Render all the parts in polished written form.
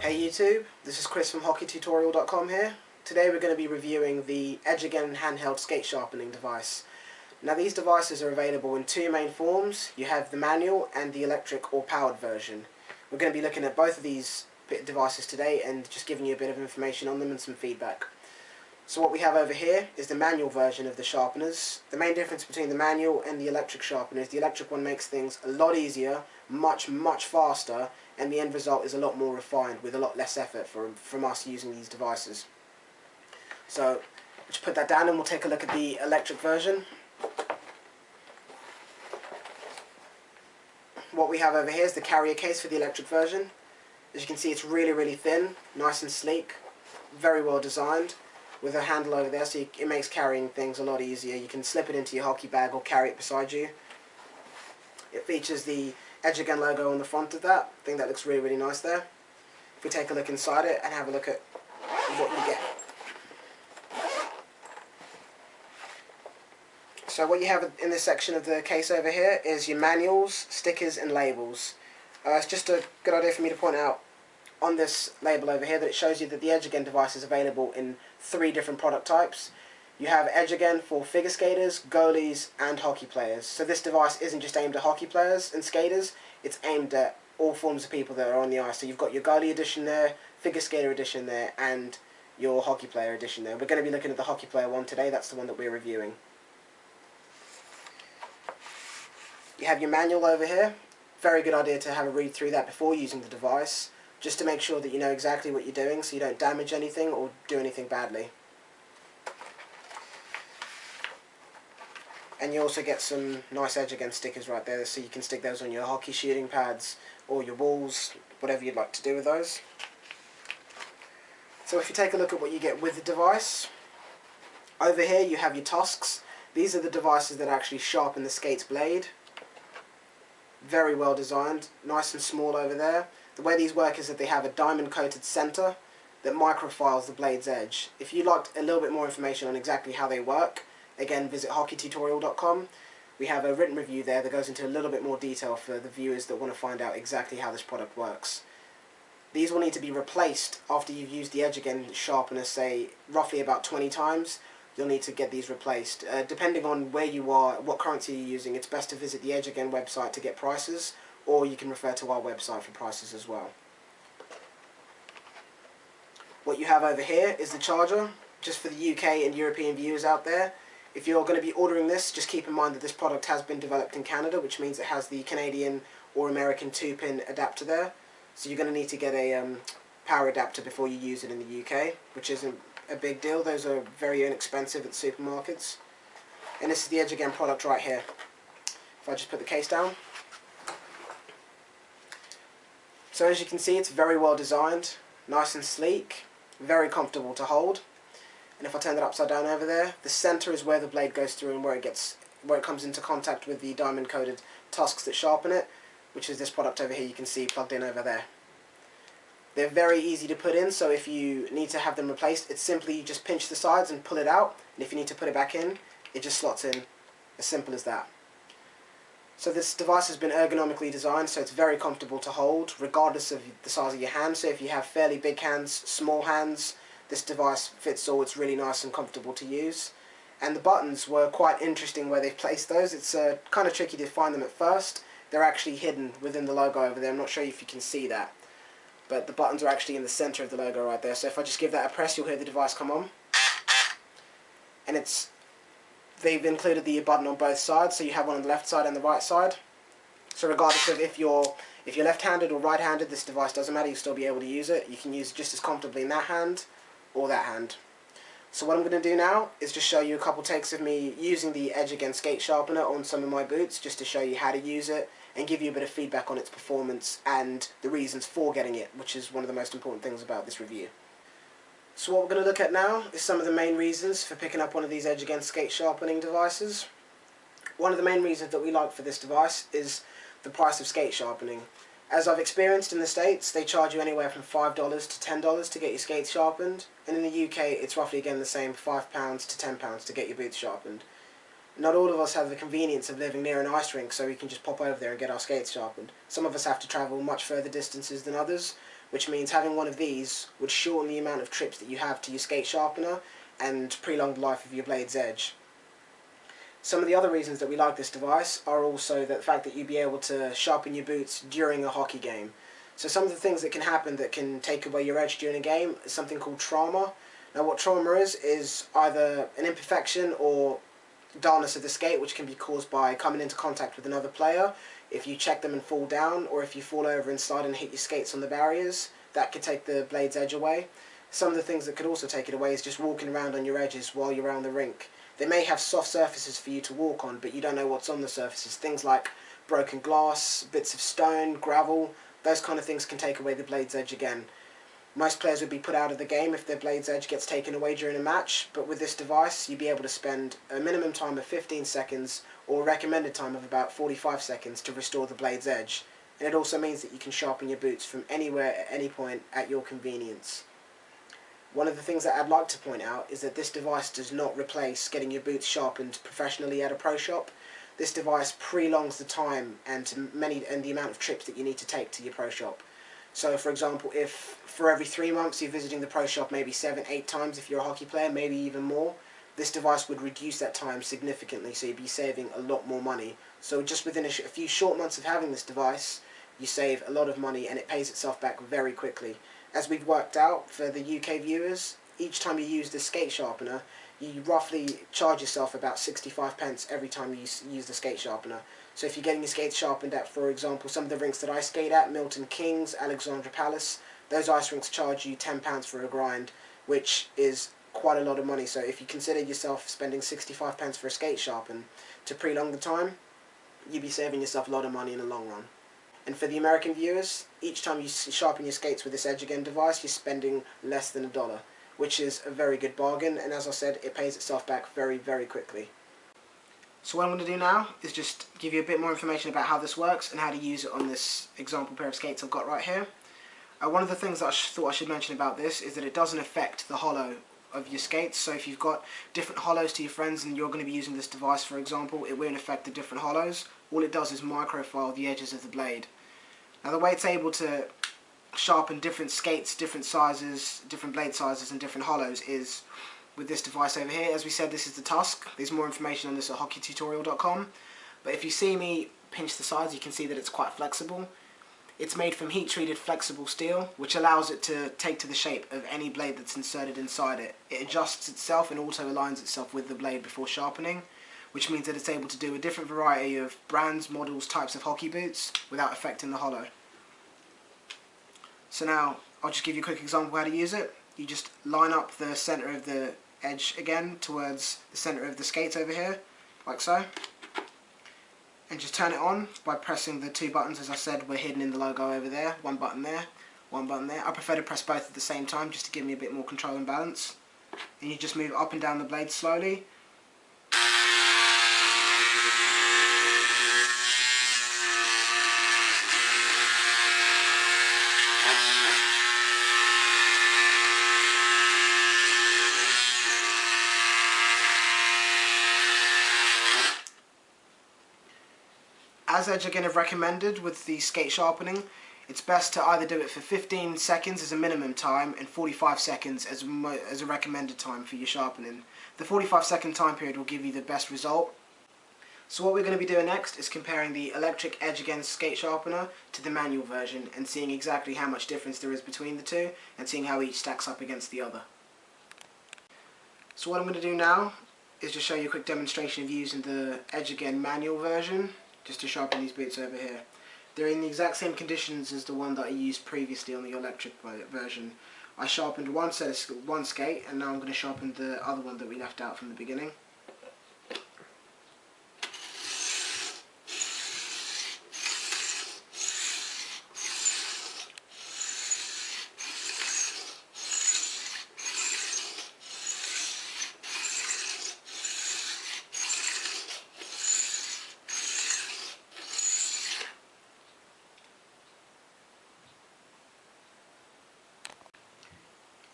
Hey YouTube, this is Chris from HockeyTutorial.com here. Today we're going to be reviewing the Edge Again handheld skate sharpening device. Now these devices are available in two main forms. You have the manual and the electric or powered version. We're going to be looking at both of these devices today and just giving you a bit of information on them and some feedback. So what we have over here is the manual version of the sharpeners. The main difference between the manual and the electric sharpener is the electric one makes things a lot easier, much faster, and the end result is a lot more refined with a lot less effort from us using these devices. So let's put that down and we'll take a look at the electric version. What we have over here is the carrier case for the electric version. As you can see, it's really thin, nice and sleek, very well designed, with a handle over there, so it makes carrying things a lot easier. You can slip it into your hockey bag or carry it beside you. It features the Edge Again logo on the front of that. I think that looks really nice there. If we take a look inside it and have a look at what you get. So what you have in this section of the case over here is your manuals, stickers and labels. It's just a good idea for me to point out on this label over here that it shows you that the Edge Again device is available in 3 different product types. You have Edge Again for figure skaters, goalies and hockey players. So this device isn't just aimed at hockey players and skaters, it's aimed at all forms of people that are on the ice. So you've got your goalie edition there, figure skater edition there and your hockey player edition there. We're going to be looking at the hockey player one today, that's the one that we're reviewing. You have your manual over here. Very good idea to have a read through that before using the device, just to make sure that you know exactly what you're doing so you don't damage anything or do anything badly. And you also get some nice Edge Again stickers right there, so you can stick those on your hockey shooting pads or your walls, whatever you'd like to do with those. So if you take a look at what you get with the device, over here you have your tusks. These are the devices that actually sharpen the skate's blade. Very well designed, nice and small over there. The way these work is that they have a diamond coated center that microfiles the blade's edge. If you'd like a little bit more information on exactly how they work, again visit HockeyTutorial.com. We have a written review there that goes into a little bit more detail for the viewers that want to find out exactly how this product works. These will need to be replaced after you've used the Edge Again sharpener, say roughly about 20 times. You'll need to get these replaced. Depending on where you are, what currency you're using, it's best to visit the Edge Again website to get prices, or you can refer to our website for prices as well. What you have over here is the charger, just for the UK and European viewers out there. If you're going to be ordering this, just keep in mind that this product has been developed in Canada, which means it has the Canadian or American 2-pin adapter there. So you're going to need to get a power adapter before you use it in the UK, which isn't a big deal. Those are very inexpensive at the supermarkets. And this is the Edge Again product right here. If I just put the case down. So as you can see, it's very well designed, nice and sleek, very comfortable to hold. And if I turn that upside down over there, the center is where the blade goes through and where it comes into contact with the diamond coated tusks that sharpen it, which is this product over here you can see plugged in over there. They're very easy to put in, so if you need to have them replaced, it's simply you just pinch the sides and pull it out, and if you need to put it back in, it just slots in. As simple as that. So this device has been ergonomically designed, so it's very comfortable to hold, regardless of the size of your hand. So if you have fairly big hands, small hands, this device fits all. It's really nice and comfortable to use. And the buttons were quite interesting where they've placed those. It's kind of tricky to find them at first. They're actually hidden within the logo over there. I'm not sure if you can see that. But the buttons are actually in the center of the logo right there. So if I just give that a press, you'll hear the device come on. And they've included the button on both sides, so you have one on the left side and the right side. So regardless of if you're left-handed or right-handed, this device doesn't matter, you'll still be able to use it. You can use it just as comfortably in that hand or that hand. So what I'm going to do now is just show you a couple takes of me using the Edge Again skate sharpener on some of my boots, just to show you how to use it and give you a bit of feedback on its performance and the reasons for getting it, which is one of the most important things about this review. So what we're going to look at now is some of the main reasons for picking up one of these Edge Again skate sharpening devices. One of the main reasons that we like for this device is the price of skate sharpening. As I've experienced in the States, they charge you anywhere from $5 to $10 to get your skates sharpened, and in the UK it's roughly again the same, £5 to £10 to get your boots sharpened. Not all of us have the convenience of living near an ice rink, so we can just pop over there and get our skates sharpened. Some of us have to travel much further distances than others, which means having one of these would shorten the amount of trips that you have to your skate sharpener and prolong the life of your blade's edge. Some of the other reasons that we like this device are also the fact that you'd be able to sharpen your boots during a hockey game. So some of the things that can happen that can take away your edge during a game is something called trauma. Now what trauma is either an imperfection or dullness of the skate, which can be caused by coming into contact with another player. If you check them and fall down, or if you fall over and slide and hit your skates on the barriers, that could take the blade's edge away. Some of the things that could also take it away is just walking around on your edges while you're around the rink. They may have soft surfaces for you to walk on, but you don't know what's on the surfaces. Things like broken glass, bits of stone, gravel, those kind of things can take away the blade's edge again. Most players would be put out of the game if their blade's edge gets taken away during a match, but with this device you'd be able to spend a minimum time of 15 seconds or a recommended time of about 45 seconds to restore the blade's edge. And it also means that you can sharpen your boots from anywhere at any point at your convenience. One of the things that I'd like to point out is that this device does not replace getting your boots sharpened professionally at a pro shop. This device prolongs the time and the amount of trips that you need to take to your pro shop. So for example, if for every 3 months you're visiting the pro shop maybe 7-8 times if you're a hockey player, maybe even more, this device would reduce that time significantly, so you'd be saving a lot more money. So just within a few short months of having this device, you save a lot of money and it pays itself back very quickly. As we've worked out for the UK viewers, each time you use this skate sharpener, you roughly charge yourself about 65 pence every time you use the skate sharpener. So if you're getting your skates sharpened at, for example, some of the rinks that I skate at, Milton Keynes, Alexandra Palace, those ice rinks charge you £10 for a grind, which is quite a lot of money. So if you consider yourself spending 65 pence for a skate sharpen to prolong the time, you'd be saving yourself a lot of money in the long run. And for the American viewers, each time you sharpen your skates with this Edge Again device, you're spending less than $1, which is a very good bargain, and as I said, it pays itself back very, very quickly. So what I'm going to do now is just give you a bit more information about how this works and how to use it on this example pair of skates I've got right here. One of the things that I thought I should mention about this is that it doesn't affect the hollow of your skates. So if you've got different hollows to your friends and you're going to be using this device, for example, it won't affect the different hollows. All it does is microfile the edges of the blade. Now the way it's able to sharpen different skates, different sizes, different blade sizes and different hollows is with this device over here. As we said, this is the Tusk. There's more information on this at hockeytutorial.com. But if you see me pinch the sides, you can see that it's quite flexible. It's made from heat-treated flexible steel, which allows it to take to the shape of any blade that's inserted inside it. It adjusts itself and auto-aligns itself with the blade before sharpening, which means that it's able to do a different variety of brands, models, types of hockey boots without affecting the hollow. So now, I'll just give you a quick example of how to use it. You just line up the centre of the edge again towards the centre of the skates over here, like so. And just turn it on by pressing the two buttons. As I said, we're hidden in the logo over there. One button there, one button there. I prefer to press both at the same time just to give me a bit more control and balance. And you just move up and down the blade slowly. As Edge Again have recommended with the skate sharpening, it's best to either do it for 15 seconds as a minimum time and 45 seconds as a recommended time for your sharpening. The 45-second time period will give you the best result. So what we're going to be doing next is comparing the electric Edge Again skate sharpener to the manual version and seeing exactly how much difference there is between the two and seeing how each stacks up against the other. So what I'm going to do now is just show you a quick demonstration of using the Edge Again manual version just to sharpen these boots over here. They're in the exact same conditions as the one that I used previously on the electric version. I sharpened one skate and now I'm going to sharpen the other one that we left out from the beginning.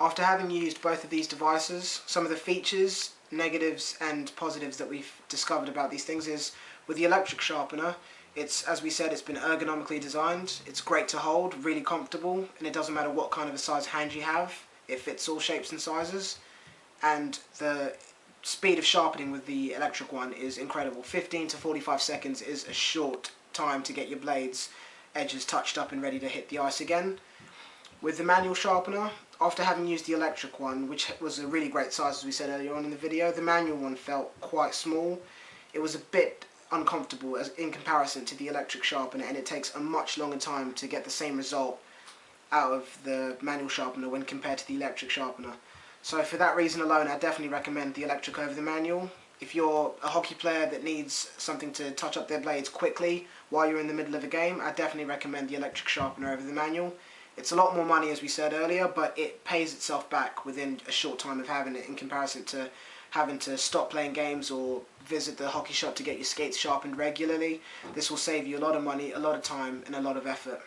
After having used both of these devices, some of the features, negatives and positives that we've discovered about these things is with the electric sharpener, it's, as we said, it's been ergonomically designed. It's great to hold, really comfortable, and it doesn't matter what kind of a size hand you have. It fits all shapes and sizes. And the speed of sharpening with the electric one is incredible. 15 to 45 seconds is a short time to get your blades edges touched up and ready to hit the ice again. With the manual sharpener, after having used the electric one, which was a really great size as we said earlier on in the video, the manual one felt quite small. It was a bit uncomfortable as in comparison to the electric sharpener, and it takes a much longer time to get the same result out of the manual sharpener when compared to the electric sharpener. So for that reason alone, I definitely recommend the electric over the manual. If you're a hockey player that needs something to touch up their blades quickly while you're in the middle of a game, I definitely recommend the electric sharpener over the manual. It's a lot more money, as we said earlier, but it pays itself back within a short time of having it in comparison to having to stop playing games or visit the hockey shop to get your skates sharpened regularly. This will save you a lot of money, a lot of time and a lot of effort.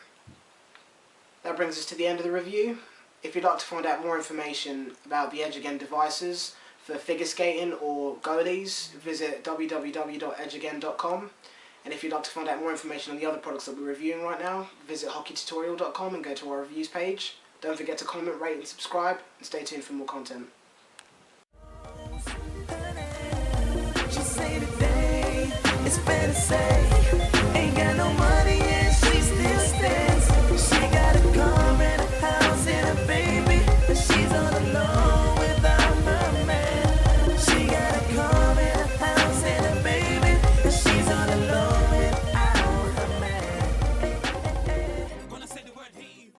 That brings us to the end of the review. If you'd like to find out more information about the Edge Again devices for figure skating or goalies, visit www.edgeagain.com. And if you'd like to find out more information on the other products that we're reviewing right now, visit hockeytutorial.com and go to our reviews page. Don't forget to comment, rate and subscribe, and stay tuned for more content. She say today, it's fair to say, ain't got no money.